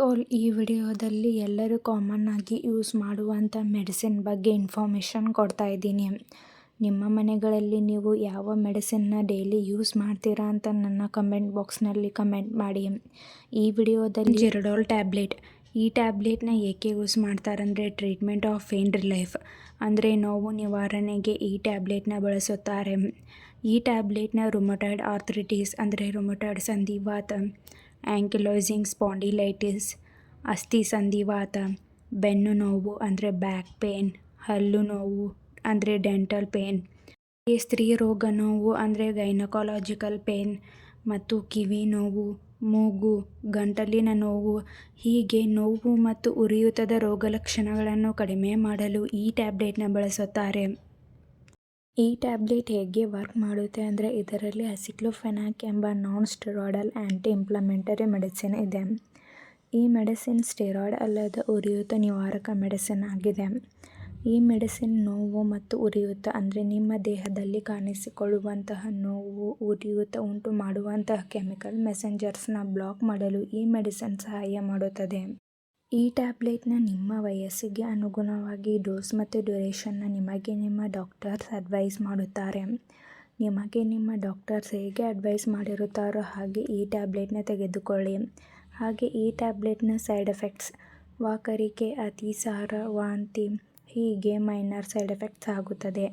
All ಈ ವಿಡಿಯೋದಲ್ಲಿ ಎಲ್ಲರೂ ಕಾಮನ್ ಆಗಿ ಯೂಸ್ ಮಾಡುವಂಥ ಮೆಡಿಸಿನ್ ಬಗ್ಗೆ ಇನ್ಫಾರ್ಮೇಷನ್ ಕೊಡ್ತಾ ಇದ್ದೀನಿ. ನಿಮ್ಮ ಮನೆಗಳಲ್ಲಿ ನೀವು ಯಾವ ಮೆಡಿಸಿನ್ನ ಡೈಲಿ ಯೂಸ್ ಮಾಡ್ತೀರಾ ಅಂತ ನನ್ನ ಕಮೆಂಟ್ ಬಾಕ್ಸ್ನಲ್ಲಿ ಕಮೆಂಟ್ ಮಾಡಿ. ಈ ವಿಡಿಯೋದಲ್ಲಿ ಜೆರಡಾಲ್ ಟ್ಯಾಬ್ಲೆಟ್, ಈ ಟ್ಯಾಬ್ಲೆಟ್ನ ಏಕೆ ಯೂಸ್ ಮಾಡ್ತಾರಂದರೆ ಟ್ರೀಟ್ಮೆಂಟ್ ಆಫ್ ಪೇನ್ ರಿಲೀಫ್ ಅಂದರೆ ನೋವು ನಿವಾರಣೆಗೆ ಈ ಟ್ಯಾಬ್ಲೆಟ್ನ ಬಳಸುತ್ತಾರೆ. ಈ ಟ್ಯಾಬ್ಲೆಟ್ನ ರುಮಟಾಯ್ಡ್ ಆರ್ಥ್ರಿಟಿಸ್ ಅಂದರೆ ರುಮಟಾಯ್ಡ್ ಸಂಧಿವಾತ, ಆ್ಯಂಕಿಲೋಸಿಂಗ್ ಸ್ಪಾಂಡಿಲೈಟಿಸ್ ಅಸ್ಥಿ ಸಂಧಿವಾತ, ಬೆನ್ನು ನೋವು ಅಂದರೆ ಬ್ಯಾಕ್ ಪೇನ್, ಹಲ್ಲು ನೋವು ಅಂದರೆ ಡೆಂಟಲ್ ಪೇನ್, ಸ್ತ್ರೀ ರೋಗ ನೋವು ಅಂದರೆ ಗೈನಕಾಲಜಿಕಲ್ ಪೇನ್ ಮತ್ತು ಕಿವಿ ನೋವು, ಮೂಗು, ಗಂಟಲಿನ ನೋವು ಹೀಗೆ ನೋವು ಮತ್ತು ಉರಿಯೂತದ ರೋಗಲಕ್ಷಣಗಳನ್ನು ಕಡಿಮೆ ಮಾಡಲು ಈ ಟ್ಯಾಬ್ಲೆಟ್ನ ಬಳಸುತ್ತಾರೆ. ಈ ಟ್ಯಾಬ್ಲೆಟ್ ಹೇಗೆ ವರ್ಕ್ ಮಾಡುತ್ತೆ ಅಂದರೆ ಇದರಲ್ಲಿ ಅಸಿಕ್ಲೋಫೆನಾಕ್ ಎಂಬ ನಾನ್ ಸ್ಟೆರಾಯ್ಡಲ್ ಆ್ಯಂಟಿ ಇನ್ಫ್ಲಮೇಟರಿ ಮೆಡಿಸಿನ್ ಇದೆ. ಈ ಮೆಡಿಸಿನ್ ಸ್ಟೆರಾಯ್ಡ್ ಅಲ್ಲದ ಉರಿಯೂತ ನಿವಾರಕ ಮೆಡಿಸಿನ್ ಆಗಿದೆ. ಈ ಮೆಡಿಸಿನ್ ನೋವು ಮತ್ತು ಉರಿಯೂತ ಅಂದರೆ ನಿಮ್ಮ ದೇಹದಲ್ಲಿ ಕಾಣಿಸಿಕೊಳ್ಳುವಂತಹ ನೋವು, ಉರಿಯೂತ ಉಂಟು ಮಾಡುವಂತಹ ಕೆಮಿಕಲ್ ಮೆಸೆಂಜರ್ಸ್ನ ಬ್ಲಾಕ್ ಮಾಡಲು ಈ ಮೆಡಿಸಿನ್ ಸಹಾಯ ಮಾಡುತ್ತದೆ. ಈ ಟ್ಯಾಬ್ಲೆಟ್ನ ನಿಮ್ಮ ವಯಸ್ಸಿಗೆ ಅನುಗುಣವಾಗಿ ಡೋಸ್ ಮತ್ತು ಡ್ಯೂರೇಷನ್ನ ನಿಮಗೆ ನಿಮ್ಮ ಡಾಕ್ಟರ್ಸ್ ಅಡ್ವೈಸ್ ಮಾಡುತ್ತಾರೆ. ನಿಮಗೆ ನಿಮ್ಮ ಡಾಕ್ಟರ್ಸ್ ಹೇಗೆ ಅಡ್ವೈಸ್ ಮಾಡಿರುತ್ತಾರೋ ಹಾಗೆ ಈ ಟ್ಯಾಬ್ಲೆಟ್ನ ತೆಗೆದುಕೊಳ್ಳಿ. ಹಾಗೆ ಈ ಟ್ಯಾಬ್ಲೆಟ್ನ ಸೈಡ್ ಎಫೆಕ್ಟ್ಸ್ ವಾಕರಿಕೆ, ಅತಿಸಾರ, ವಾಂತಿ ಹೀಗೆ ಮೈನರ್ ಸೈಡ್ ಎಫೆಕ್ಟ್ಸ್ ಆಗುತ್ತದೆ.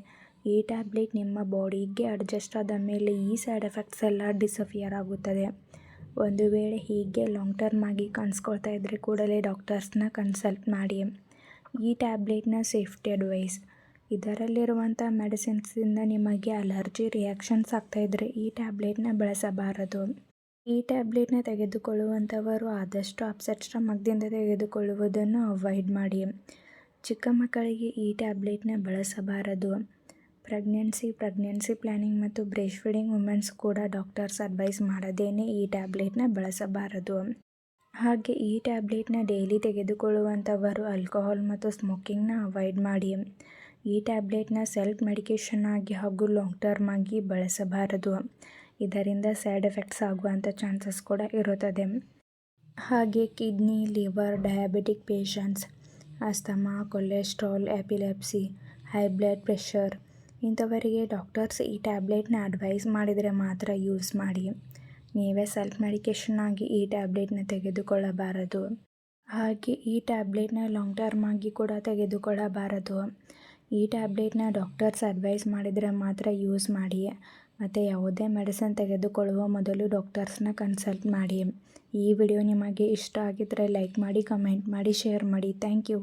ಈ ಟ್ಯಾಬ್ಲೆಟ್ ನಿಮ್ಮ ಬಾಡಿಗೆ ಅಡ್ಜಸ್ಟ್ ಆದ ಮೇಲೆ ಈ ಸೈಡ್ ಎಫೆಕ್ಟ್ಸ್ ಎಲ್ಲ ಡಿಸಪಿಯರ್ ಆಗುತ್ತದೆ. ಒಂದು ವೇಳೆ ಹೀಗೆ ಲಾಂಗ್ ಟರ್ಮ್ ಆಗಿ ಕಾಣಿಸ್ಕೊಳ್ತಾ ಇದ್ದರೆ ಕೂಡಲೇ ಡಾಕ್ಟರ್ಸ್ನ ಕನ್ಸಲ್ಟ್ ಮಾಡಿ. ಈ ಟ್ಯಾಬ್ಲೆಟ್ನ ಸೇಫ್ಟಿ ಅಡ್ವೈಸ್, ಇದರಲ್ಲಿರುವಂಥ ಮೆಡಿಸಿನ್ಸಿಂದ ನಿಮಗೆ ಅಲರ್ಜಿ ರಿಯಾಕ್ಷನ್ಸ್ ಆಗ್ತಾಯಿದ್ರೆ ಈ ಟ್ಯಾಬ್ಲೆಟ್ನ ಬಳಸಬಾರದು. ಈ ಟ್ಯಾಬ್ಲೆಟ್ನ ತೆಗೆದುಕೊಳ್ಳುವಂಥವರು ಆದಷ್ಟು ಅಪ್ಸೆಟ್ ಸ್ಟಮಕ್ದಿಂದ ತೆಗೆದುಕೊಳ್ಳುವುದನ್ನು ಅವಾಯ್ಡ್ ಮಾಡಿ. ಚಿಕ್ಕ ಮಕ್ಕಳಿಗೆ ಈ ಟ್ಯಾಬ್ಲೆಟ್ನ ಬಳಸಬಾರದು. ಪ್ರೆಗ್ನೆನ್ಸಿ ಪ್ಲ್ಯಾನಿಂಗ್ ಮತ್ತು ಬ್ರೆಸ್ಟ್ ಫೀಡಿಂಗ್ ವುಮೆನ್ಸ್ ಕೂಡ ಡಾಕ್ಟರ್ಸ್ ಅಡ್ವೈಸ್ ಮಾಡದೇನೆ ಈ ಟ್ಯಾಬ್ಲೆಟ್ನ ಬಳಸಬಾರದು. ಹಾಗೆ ಈ ಟ್ಯಾಬ್ಲೆಟ್ನ ಡೈಲಿ ತೆಗೆದುಕೊಳ್ಳುವಂಥವರು ಆಲ್ಕೋಹಾಲ್ ಮತ್ತು ಸ್ಮೋಕಿಂಗ್ನ ಅವಾಯ್ಡ್ ಮಾಡಿ. ಈ ಟ್ಯಾಬ್ಲೆಟ್ನ ಸೆಲ್ಫ್ ಮೆಡಿಕೇಷನ್ ಆಗಿ ಹಾಗೂ ಲಾಂಗ್ ಟರ್ಮ್ ಆಗಿ ಬಳಸಬಾರದು. ಇದರಿಂದ ಸೈಡ್ ಎಫೆಕ್ಟ್ಸ್ ಆಗುವಂಥ ಚಾನ್ಸಸ್ ಕೂಡ ಇರುತ್ತದೆ. ಹಾಗೆ kidney, liver, diabetic patients, asthma, cholesterol, epilepsy, high blood pressure ಇಂಥವರಿಗೆ ಡಾಕ್ಟರ್ಸ್ ಈ ಟ್ಯಾಬ್ಲೆಟ್ನ ಅಡ್ವೈಸ್ ಮಾಡಿದರೆ ಮಾತ್ರ ಯೂಸ್ ಮಾಡಿ. ನೀವೇ ಸೆಲ್ಫ್ ಮೆಡಿಕೇಷನ್ ಆಗಿ ಈ ಟ್ಯಾಬ್ಲೆಟ್ನ ತೆಗೆದುಕೊಳ್ಳಬಾರದು. ಹಾಗೆ ಈ ಟ್ಯಾಬ್ಲೆಟ್ನ ಲಾಂಗ್ ಟರ್ಮ್ ಆಗಿ ಕೂಡ ತೆಗೆದುಕೊಳ್ಳಬಾರದು. ಈ ಟ್ಯಾಬ್ಲೆಟ್ನ ಡಾಕ್ಟರ್ಸ್ ಅಡ್ವೈಸ್ ಮಾಡಿದರೆ ಮಾತ್ರ ಯೂಸ್ ಮಾಡಿ. ಮತ್ತು ಯಾವುದೇ ಮೆಡಿಸಿನ್ ತೆಗೆದುಕೊಳ್ಳುವ ಮೊದಲು ಡಾಕ್ಟರ್ಸ್ನ ಕನ್ಸಲ್ಟ್ ಮಾಡಿ. ಈ ವಿಡಿಯೋ ನಿಮಗೆ ಇಷ್ಟ ಆಗಿದ್ದರೆ ಲೈಕ್ ಮಾಡಿ, ಕಮೆಂಟ್ ಮಾಡಿ, ಶೇರ್ ಮಾಡಿ. Thank you.